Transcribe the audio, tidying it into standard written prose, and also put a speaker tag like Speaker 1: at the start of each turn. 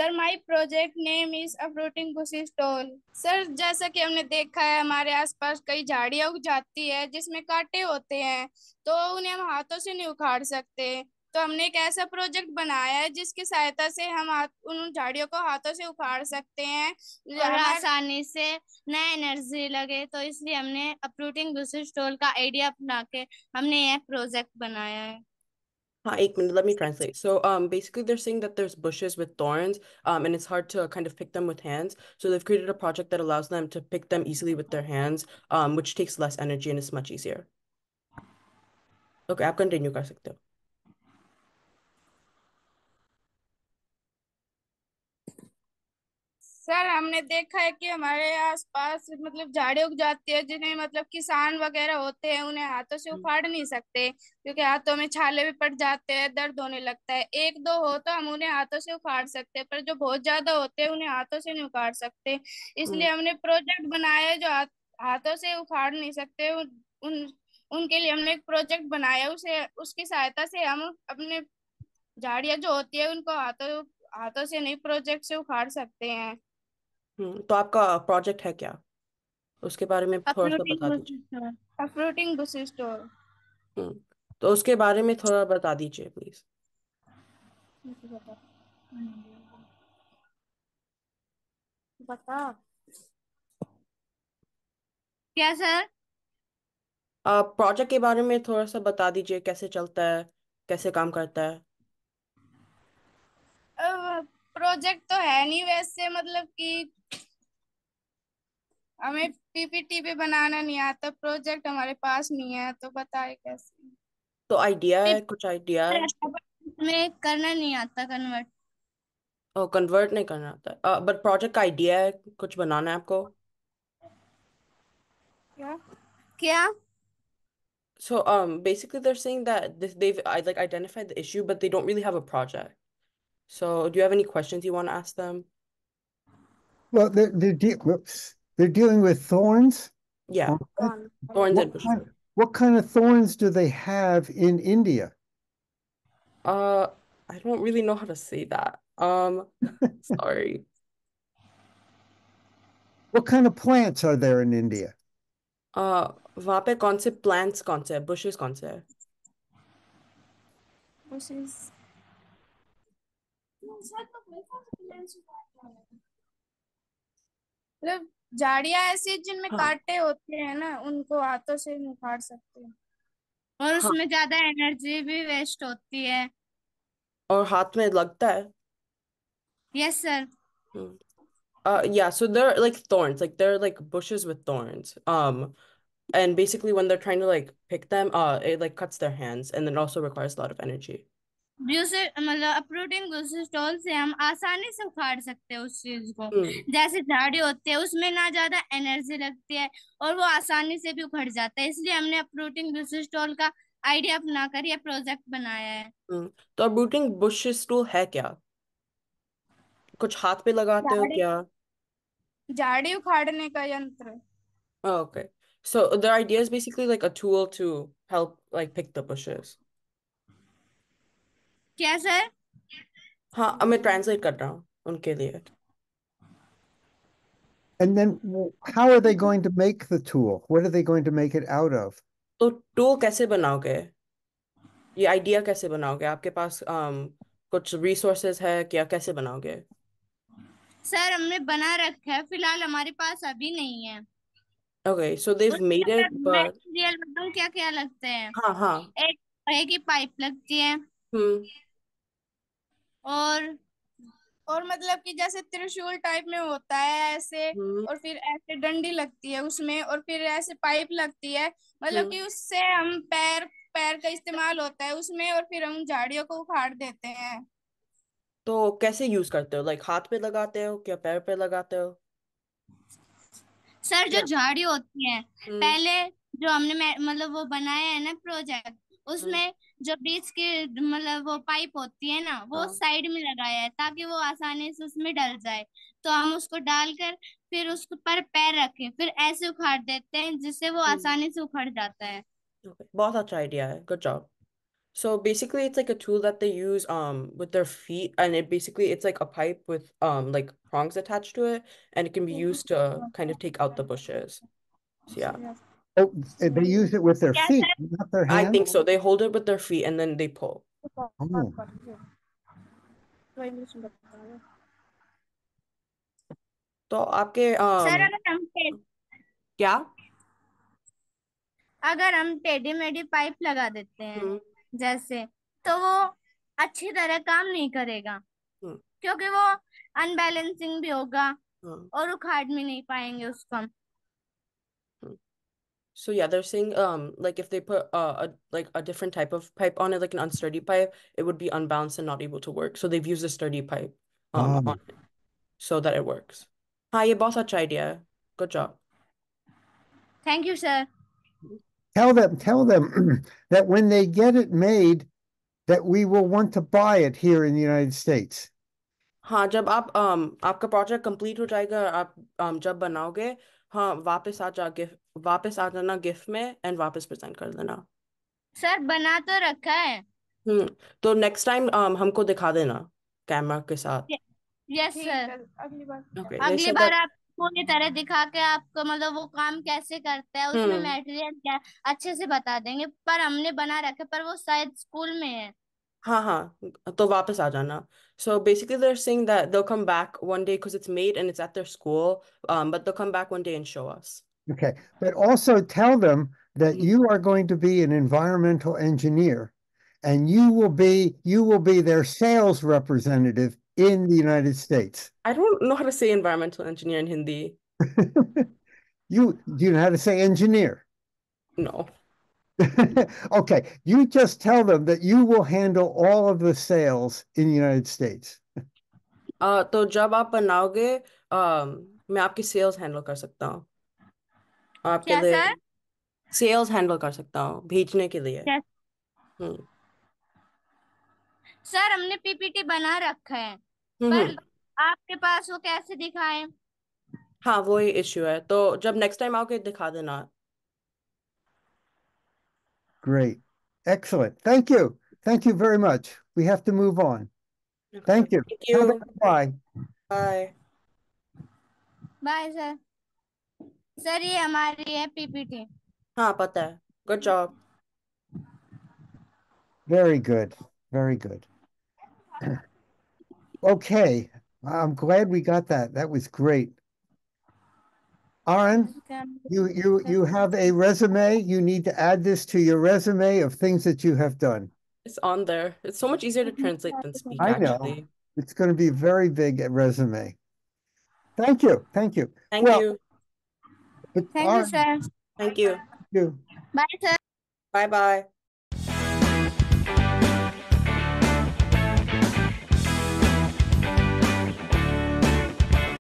Speaker 1: Sir my project name is a fruiting bushy stall. Sir जैसा कि हमने देखा है हमारे आसपास कई झाड़ियां उग जाती है जिसमें कांटे होते हैं, तो उन्हें हम हाथों से नहीं उखाड़ सकते। तो हमने एक ऐसा प्रोजेक्ट बनाया है जिसकी सहायता से हम उन झाड़ियों को हाथों से उखाड़ सकते हैं।
Speaker 2: और
Speaker 1: हमारे
Speaker 2: आसानी से नया एनर्जी लगे, तो इसलिए हमने अपरूटिंग बुश स्टॉल का आइडिया अपना के हमने यह प्रोजेक्ट बनाया है।
Speaker 3: Huh, 8 minutes. Let me translate. So, basically, they're saying that there's bushes with thorns, and it's hard to kind of pick them with hands. So they've created a project that allows them to pick them easily with their hands, which takes less energy and is much easier. Okay, आप continue कर सकते हो.
Speaker 1: Sir हमने देखा है कि हमारे आसपास मतलब झाड़ी उग जाती है जिन्हें मतलब किसान वगैरह होते हैं उन्हें हाथों से
Speaker 3: हम्म
Speaker 1: उखाड़ नहीं सकते क्योंकि हाथों में छाले भी पड़ जाते हैं, दर्द होने लगता है। एक दो हो तो हम उन्हें हाथों से उखाड़ सकते हैं, पर जो बहुत ज्यादा होते हैं उन्हें हाथों से नहीं उखाड़ सकते।
Speaker 3: हम्म
Speaker 1: इसलिए हमने प्रोजेक्ट बनाया है जो हाथों से उखाड़ नहीं सकते उन उनके लिए हमने एक प्रोजेक्ट बनाया है। उसे उसकी सहायता से हम अपने झाड़ियां जो होती है उनको हाथों हाथों से नहीं, प्रोजेक्ट से उखाड़ सकते हैं।
Speaker 3: तो आपका प्रोजेक्ट है क्या? उसके बारे में थोड़ा सा
Speaker 1: अफ्रूटिंग
Speaker 3: बता
Speaker 1: बुश
Speaker 3: दीजिए.
Speaker 1: स्टोर। A fruiting bush store.
Speaker 3: हम्म तो उसके बारे में थोड़ा बता दीजिए प्लीज.
Speaker 1: बता।
Speaker 2: क्या सर?
Speaker 3: प्रोजेक्ट के बारे में थोड़ा सा बता दीजिए, कैसे चलता है, कैसे काम करता है.
Speaker 1: अब प्रोजेक्ट तो है नहीं वैसे, मतलब कि हमें पीपीटी भी बनाना नहीं आता, प्रोजेक्ट हमारे पास नहीं है तो बताए कैसे।
Speaker 3: तो आइडिया है, कुछ आइडिया
Speaker 2: पेपर
Speaker 3: है?
Speaker 2: रहता है, but उसमें करना नहीं आता कन्वर्ट।
Speaker 3: ओ, कन्वर्ट नहीं करना आता, बट प्रोजेक्ट का आइडिया है, कुछ बनाना है आपको.
Speaker 1: क्या?
Speaker 2: क्या?
Speaker 3: So basically they're saying that they've like identified the issue, but they don't really have a project. So do you have any questions you want to ask them?
Speaker 4: Well, they're dealing with thorns.
Speaker 3: Yeah,
Speaker 4: aren't they?
Speaker 1: कौन?
Speaker 3: thorns
Speaker 4: What
Speaker 3: and bushes.
Speaker 4: kind, what kind of thorns do they have in India?
Speaker 3: Uh, I don't really know how to say that. Sorry.
Speaker 4: What kind of plants are there in India?
Speaker 3: वहाँ पे कौन से plants कौन से है, bushes कौन से है?
Speaker 1: bushes। मतलब झाड़ियां ऐसी जिनमें
Speaker 3: हाँ
Speaker 1: कांटे होते हैं ना, उनको हाथों से नहीं उखाड़ सकते।
Speaker 2: और
Speaker 3: हाँ.
Speaker 2: उसमें ज्यादा एनर्जी भी वेस्ट होती है।
Speaker 3: और हाथ में लगता है.
Speaker 2: Yes sir.
Speaker 3: Hmm. Yeah, so they're like thorns, like they're like bushes with thorns. And basically when they're trying to like pick them, it like cuts their hands and then also requires a lot of energy.
Speaker 2: View से मतलब अप्रूटिंग stall से हम आसानी से उखाड़ सकते हैं उस चीज को।
Speaker 3: Hmm.
Speaker 2: जैसे झाड़ी होती है उसमें ना ज्यादा एनर्जी लगती है और वो आसानी से भी उखड़ जाता है, इसलिए हमने अप्रूटिंग स्टॉल का आइडिया अपना कर यह प्रोजेक्ट बनाया है।
Speaker 3: Hmm. तो uprooting bush stool है क्या? कुछ हाथ पे लगाते हो
Speaker 1: झाड़ी
Speaker 3: क्या?
Speaker 1: झाड़ी उखाड़ने का यंत्र।
Speaker 3: Oh, okay. So their idea is basically like a tool to help like pick the bushes.
Speaker 2: क्या सर?
Speaker 3: हाँ, अब मैं ट्रांसलेट कर रहा हूँ उनके लिए.
Speaker 4: And then how are they going to make the tool? What are they going to make it out of?
Speaker 3: तो टूल कैसे बनाओगे? ये आइडिया कैसे बनाओगे? आपके पास कुछ रिसोर्सेज है क्या? कैसे बनाओगे?
Speaker 2: सर हमने बना रखा है, फिलहाल हमारे पास अभी नहीं है।
Speaker 3: Okay, so they've
Speaker 2: उसके
Speaker 3: made
Speaker 2: अंदर
Speaker 3: it, but
Speaker 2: मटेरियल बताऊं क्या क्या लगते हैं?
Speaker 3: हाँ हाँ.
Speaker 2: एक लोहे की पाइप लगती है।
Speaker 3: हम्म
Speaker 2: और
Speaker 1: और मतलब कि जैसे त्रिशूल टाइप में होता है ऐसे,
Speaker 3: हम्म
Speaker 1: और फिर ऐसे डंडी लगती है उसमें, और फिर ऐसे पाइप लगती है। मतलब
Speaker 3: हम्म
Speaker 1: कि उससे हम पैर पैर का इस्तेमाल होता है उसमें, और फिर हम झाड़ियों को उखाड़ देते हैं।
Speaker 3: तो कैसे यूज करते हो? लाइक हाथ पे लगाते हो क्या, पैर पे लगाते हो
Speaker 2: सर जो
Speaker 3: क्या?
Speaker 2: झाड़ी होती है,
Speaker 3: हम्म
Speaker 2: पहले जो हमने मतलब वो बनाया है ना प्रोजेक्ट,
Speaker 3: हम्म
Speaker 2: उसमें जो बीच की मतलब वो पाइप होती है ना वो
Speaker 3: हाँ.
Speaker 2: साइड में लगाया है ताकि वो आसानी से उसमें डल जाए। तो हम उसको डालकर फिर उसके पर पैर रखें फिर ऐसे उखाड़ देते हैं जिससे वो
Speaker 3: हम्म
Speaker 2: आसानी से उखड़ जाता है।
Speaker 3: Okay. बहुत अच्छा आइडिया है, good job. So basically it's like a tool that they use with their feet, and it's like a pipe with like prongs attached to it, and it can be used to kind of take out the bushes. So yeah.
Speaker 4: Oh, they use it with their
Speaker 2: क्या
Speaker 4: feet,
Speaker 2: sir?
Speaker 4: not their
Speaker 3: I
Speaker 4: hands?
Speaker 3: think so. They hold it with their feet and then they pull.
Speaker 4: Oh,
Speaker 3: तो आपके
Speaker 2: sir
Speaker 3: क्या?
Speaker 2: अगर हम टेढ़ी मेढ़ी pipe लगा देते हैं जैसे, तो वो अच्छी तरह काम नहीं करेगा, क्योंकि वो अनबैलेंसिंग भी होगा और उखाड़ भी नहीं पाएंगे उसको हम।
Speaker 3: So yeah, they're saying like if they put a different type of pipe on it, like an unsteady pipe, it would be unbalanced and not able to work. So they've used a sturdy pipe on it so that it works. हाँ, ये बहुत अच्छा idea है. Good job.
Speaker 2: Thank you sir.
Speaker 4: tell them that when they get it made, that we will want to buy it here in the United States.
Speaker 3: हाँ, जब आप आपका project complete हो जाएगा, आप जब बनाओगे, हाँ, वापस आ जाना गिफ्ट में एंड वापस प्रेजेंट कर देना।
Speaker 2: सर बना तो रखा है।
Speaker 3: तो नेक्स्ट टाइम हमको दिखा देना कैमरा के साथ।
Speaker 2: यस सर,
Speaker 1: अगली बार
Speaker 3: Okay, they
Speaker 2: अगली
Speaker 3: said
Speaker 2: बार
Speaker 3: that
Speaker 2: आप पूरी तरह दिखा के आपको मतलब वो काम कैसे करता है, उसमें मटेरियल क्या अच्छे से बता देंगे। पर हमने बना रखा, पर वो शायद स्कूल में है।
Speaker 3: हाँ हाँ, तो वापस आ जाना। So basically they're saying that they'll come back one day because it's made and it's at their school, but they'll come back one day and show us.
Speaker 4: Okay, but also tell them that you are going to be an environmental engineer, and you will be their sales representative in the United States.
Speaker 3: I don't know how to say environmental engineer in Hindi.
Speaker 4: Do you know how to say engineer?
Speaker 3: No.
Speaker 4: Okay, you just tell them that you will handle all of the sales in the United States.
Speaker 3: तो जब आप बनाओगे मैं आपकी sales handle कर सकता हूँ, आपके
Speaker 2: क्या
Speaker 3: लिए
Speaker 2: सर?
Speaker 3: सेल्स हैंडल कर सकता हूँ भेजने के लिए।
Speaker 2: सर हमने पीपीटी बना रखा है, पर आपके पास वो कैसे दिखाएं?
Speaker 3: हाँ, वही इश्यू है, तो जब नेक्स्ट टाइम आओगे दिखा देना।
Speaker 4: Great. Excellent. Thank you. Thank you very much. We have to move on. Thank you.
Speaker 3: Thank you.
Speaker 4: Bye.
Speaker 3: Bye.
Speaker 2: Bye sir. Sir ये हमारी है पीपीटी।
Speaker 3: हाँ, पता है। Good job.
Speaker 4: Very good. Very good. Okay. I'm glad we got that. That was great. Aaron, you have a resume. You need to add this to your resume of things that you have done.
Speaker 3: It's on there. It's so much easier to translate than speak,
Speaker 4: I know.
Speaker 3: actually.
Speaker 4: It's going to be a very big resume. Thank you. Thank you.
Speaker 3: Thank you.
Speaker 2: Thank you, sir.
Speaker 3: Thank you.
Speaker 4: Thank you.
Speaker 2: Bye, sir.
Speaker 3: Bye-bye.